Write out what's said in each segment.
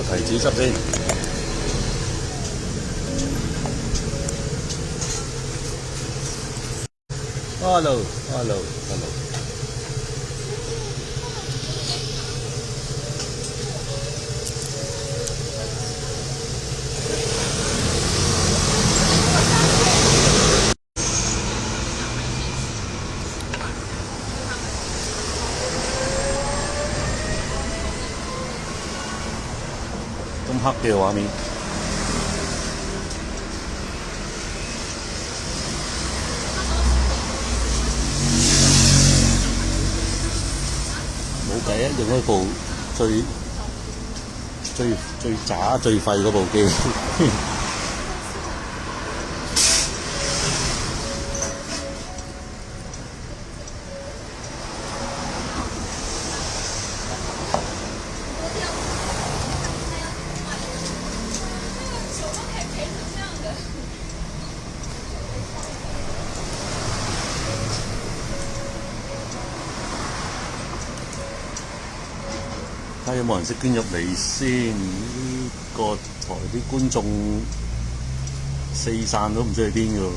提子汁先。Hello。咁黑嘅畫面，冇計啊！用一部最渣最廢嗰部機。睇下有冇人識捐入嚟先？呢個台啲觀眾四散都唔知去邊㗎喎。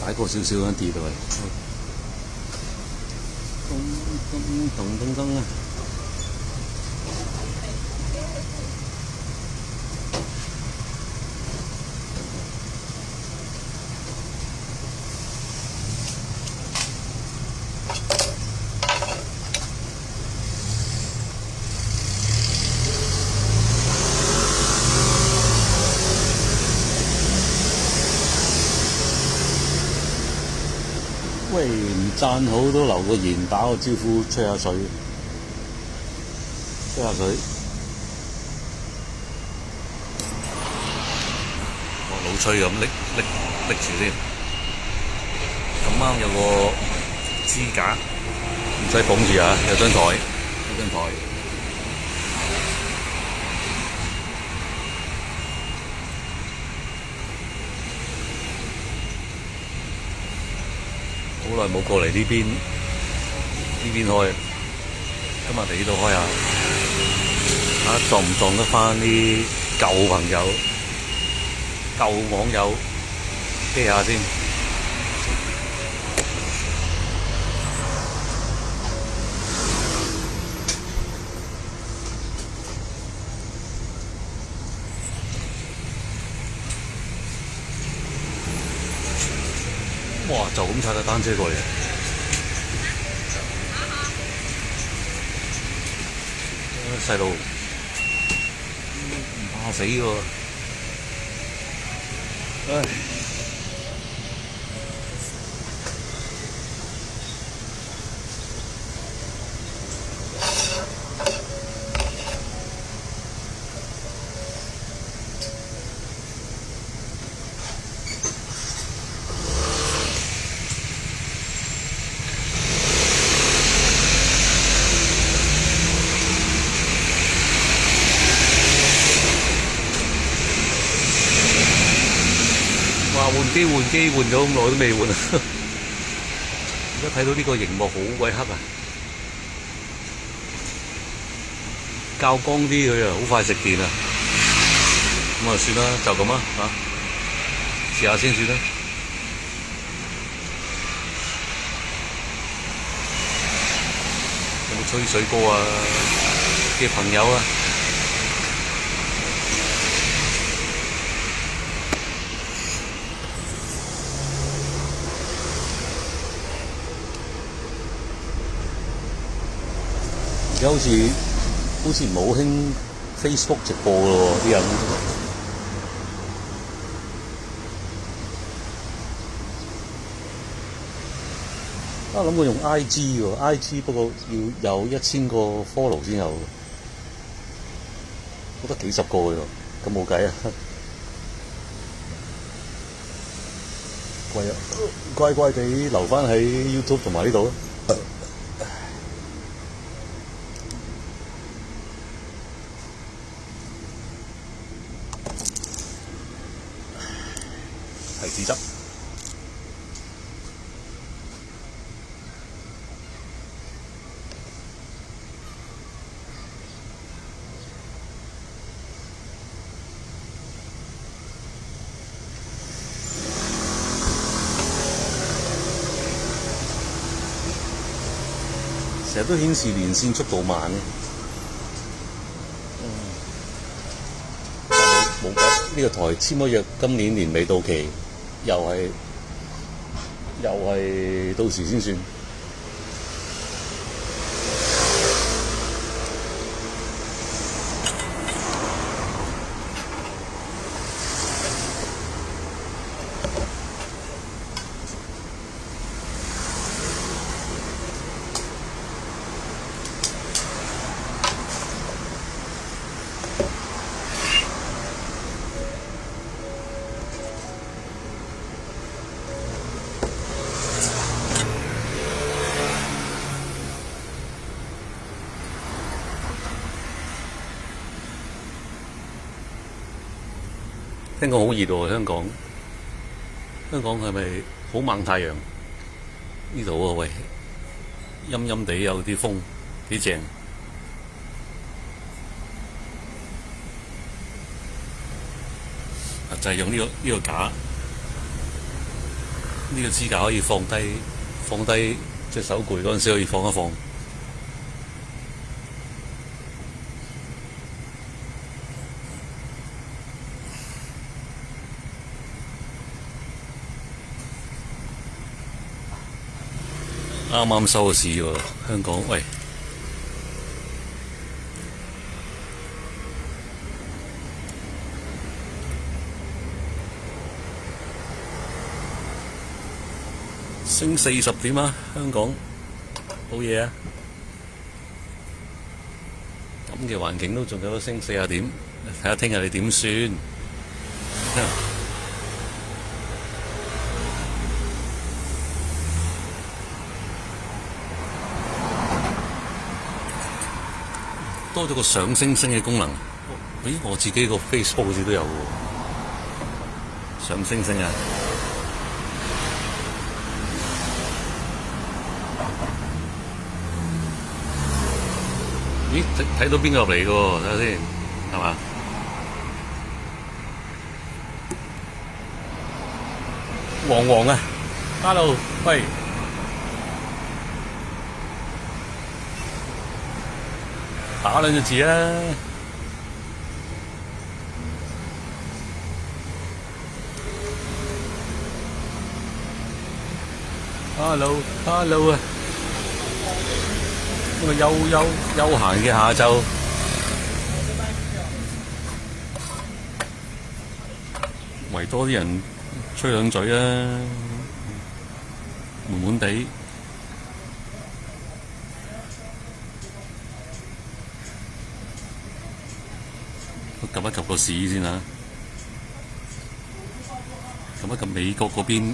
擺過少少跌落嚟。噔啊！喂，唔讚好都留個言，打個招呼，吹下水。老吹咁拎住先。咁啱有個支架，唔使綁住啊！有張台。好耐冇過嚟呢邊開，今日嚟呢度開下，睇下撞唔撞得返啲舊朋友、舊網友，啤下先。哇！就咁踩架單車過嚟，細路唔怕死喎。唉，換機換咗咁耐都未換啊！而家睇到呢個熒幕好鬼黑啊，較光啲佢好快食電啊！咁啊算啦，就咁啦試下先算啦。有冇吹水歌啊嘅朋友啊？而家好似唔好興 Facebook 直播咯喎，啲人諗過用 IG 喎，IG 不過要有1000個 follow 先有，我得幾十個喎，咁冇計啊！乖乖地留返喺 YouTube 同埋呢度啊！提子汁。成日都顯示連線速度慢嘅，但冇計，呢個台簽咗約，今年年尾到期，又係到時先算。聽講好熱喎，香港係咪好猛太陽？呢度啊，喂，陰陰地有啲風，幾正。就係用呢個架，呢個支架可以放低隻手攰嗰陣時可以放一放。啱啱收市喎，香港，喂，升40點啊，香港，好嘢啊！咁嘅環境都仲有得升40點，睇下聽日你點算？多咗個上星星嘅功能，咦？我自己個 Facebook 好似都有喎，上星星啊！咦？睇到邊個入嚟嘅喎？睇下先，係嘛？黃黃啊 ，Hello， 喂。打兩隻字啦 ！Hello 啊！咁啊休閒嘅下晝，圍多啲人吹兩嘴啊，悶悶地。撳一撳個市先啦，撳一撳美國嗰邊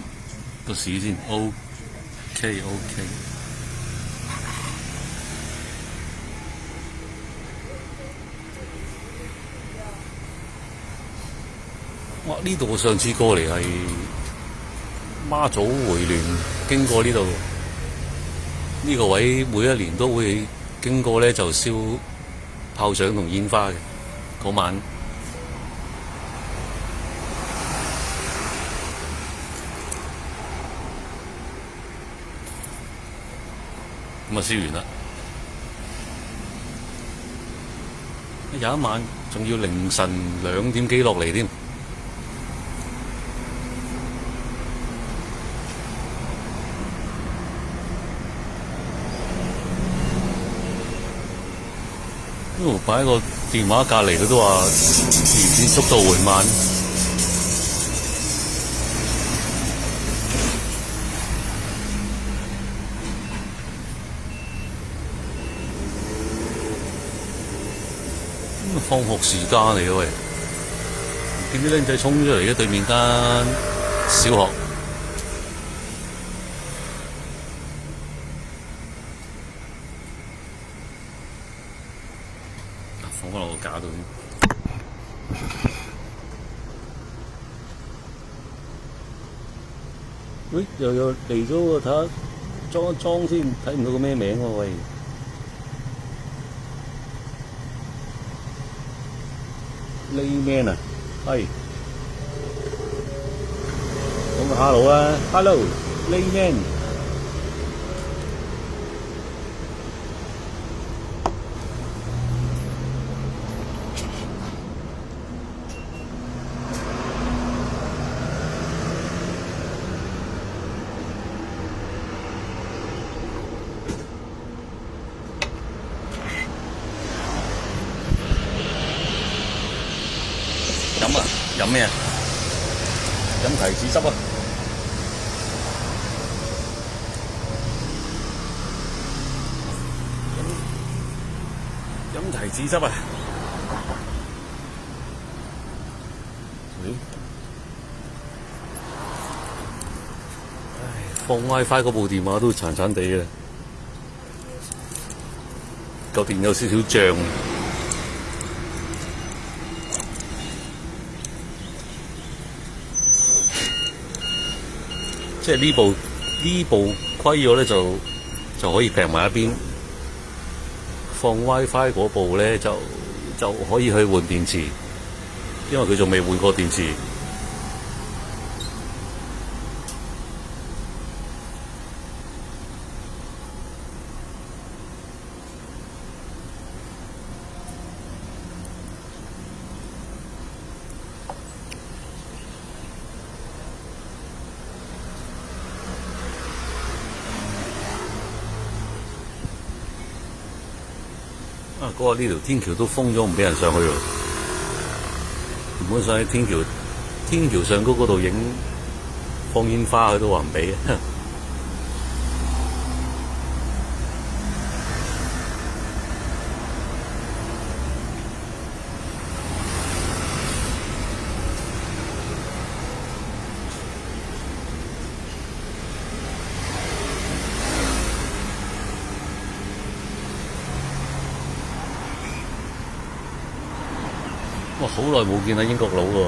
個市先 ，OK。哇！呢度我上次過嚟係媽祖回聯，經過呢度呢個位，每一年都會經過咧，就燒炮仗同煙花嘅。嗰晚咁啊，燒完啦。有一晚仲要凌晨2點幾落嚟添。擺喺個電話隔離，佢都話連線速度緩慢。放學時間嚟嘅喂，見啲僆仔衝出嚟嘅對面間小學。放返落個架度。喂，又有嚟咗喎，睇下裝一裝先，睇唔到個咩名喎，喂。Layman 啊，係。講個 hello 啊，hello，Layman。飲啊，飲咩啊？飲提子汁啊！飲提子汁啊！咦？唉，放 WiFi 嗰部電話都殘殘地嘅，個電有少少脹。即係呢部虧咗咧，就可以平埋一邊。放 WiFi 嗰部咧就可以去換電池，因為佢仲未換過電池。啊！嗰個呢條天橋都封咗，唔俾人上去喎。原本想喺天橋上高嗰度影放煙花，佢都話唔俾。哇！好耐冇見啦，英國佬喎。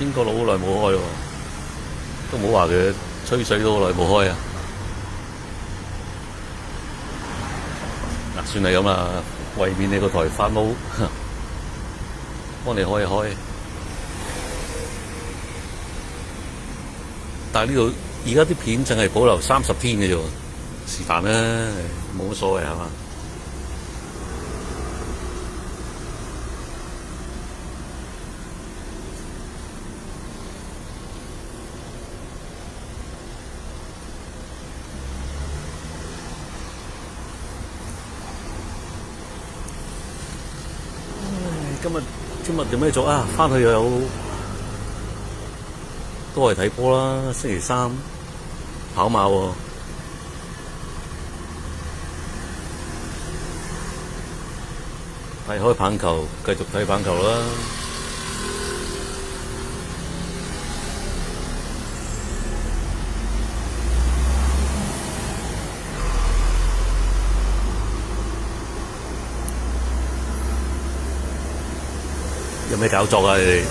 英國佬好耐冇開喎，都冇話佢吹水都好耐冇開啊。嗱，算係咁啦，為免你個台發毛，幫你開一開。但係呢度而家啲片淨係保留30天嘅啫喎。是但啦，冇乜所謂係嘛？今日有咩做啊？返去又有都係睇波啦，星期三跑馬喎。睇開棒球，繼續睇棒球啦。有咩搞作啊？你哋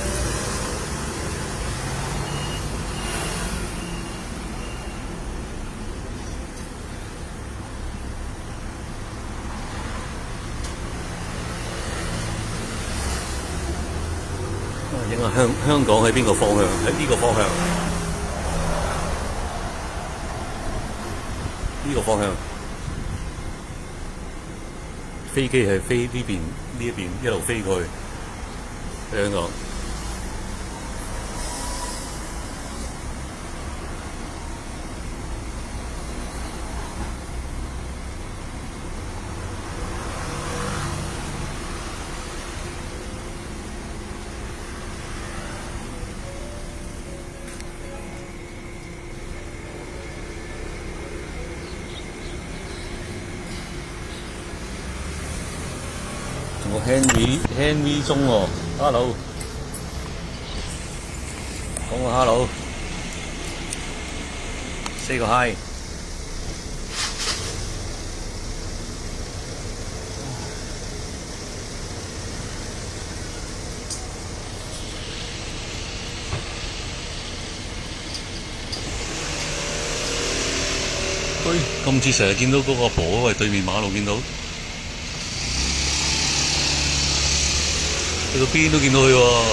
應該香港喺邊個方向？喺呢個方向，呢個方向。飛機係飛呢一邊一路飛過去。香港仲有 Henry 鐘喎，Hello。講個 hello，say 個 hi。今次成日見到嗰個阿婆喺對面馬路見到，去到邊都見到佢喎。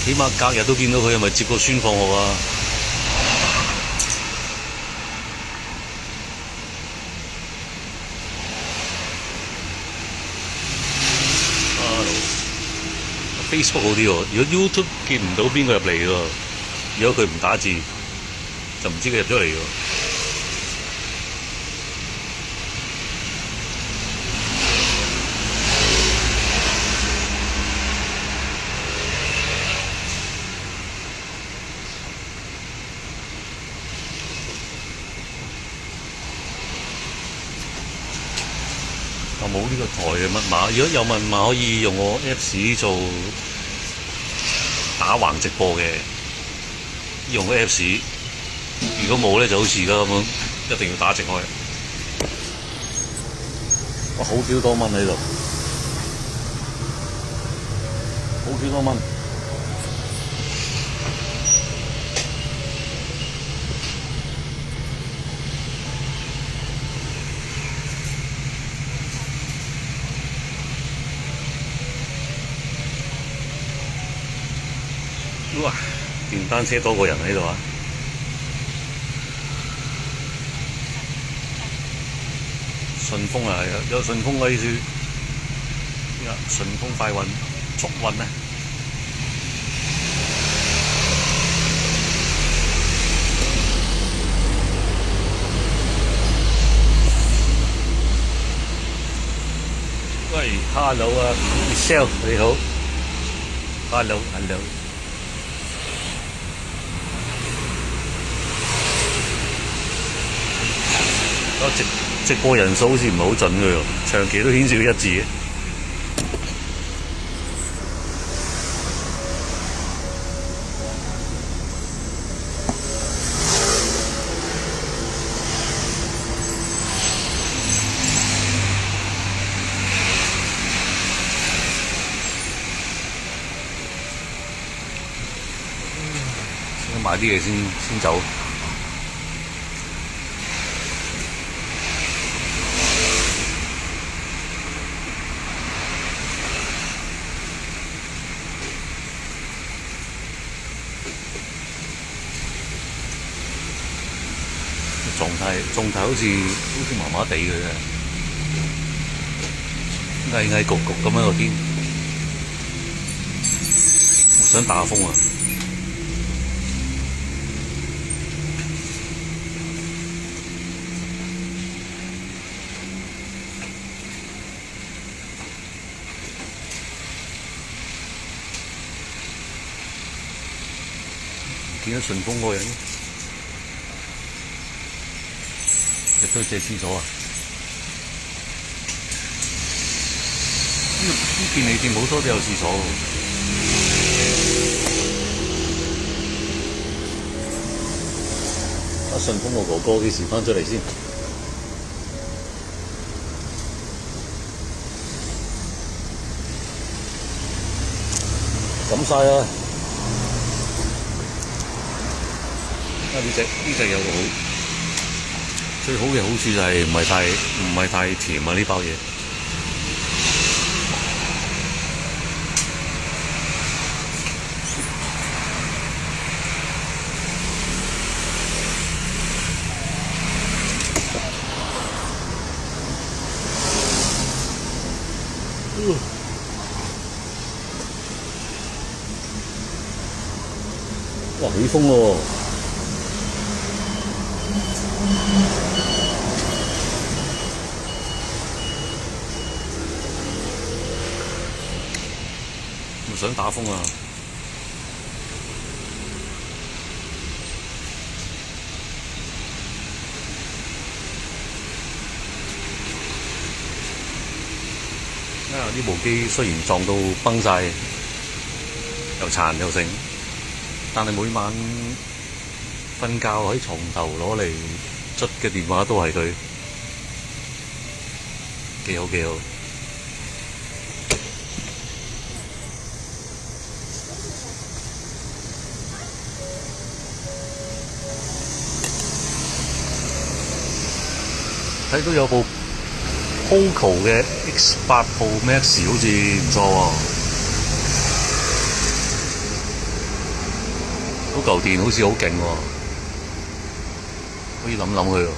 起碼隔日都見到佢，係咪接個孫放學啊？Facebook 好啲喎，如果 YouTube 見唔到邊個入嚟喎，如果佢唔打字，就唔知佢入咗嚟喎。我冇呢個台嘅密碼，如果有密碼可以用我 Apps 做打橫直播嘅，用個 Apps。如果冇咧，就好似而家咁樣，一定要打直開。我好少多蚊喺度，好少多蚊。哇！電單車多個人喺度啊！順豐啊，有順豐嗰啲書，順豐快運、速運啊！喂 ，hello 啊 ，Michelle 你好 ，hello。直播人數好似唔係好準嘅喎，長期都顯示一致嘅。先買啲嘢先走。狀態好似麻麻地嘅啫，翳翳焗焗咁樣個天，我想打風啊！見到順豐嗰個人。入咗去借廁所啊！呢便利店好多都有廁所喎。順豐個哥哥幾時返出嚟先？抌晒啦！呢隻有個好。最好嘅好處就係唔係太甜啊！呢包嘢，哇！起風喎！想打風啊！呢部機雖然撞到崩晒，又殘又剩，但係每晚瞓覺喺床頭攞嚟捽嘅電話都係佢，幾好幾好。睇到有部 Poco 嘅 X8 Pro Max 好似唔錯喎，嗰嚿電好似好勁喎，可以諗諗佢喎。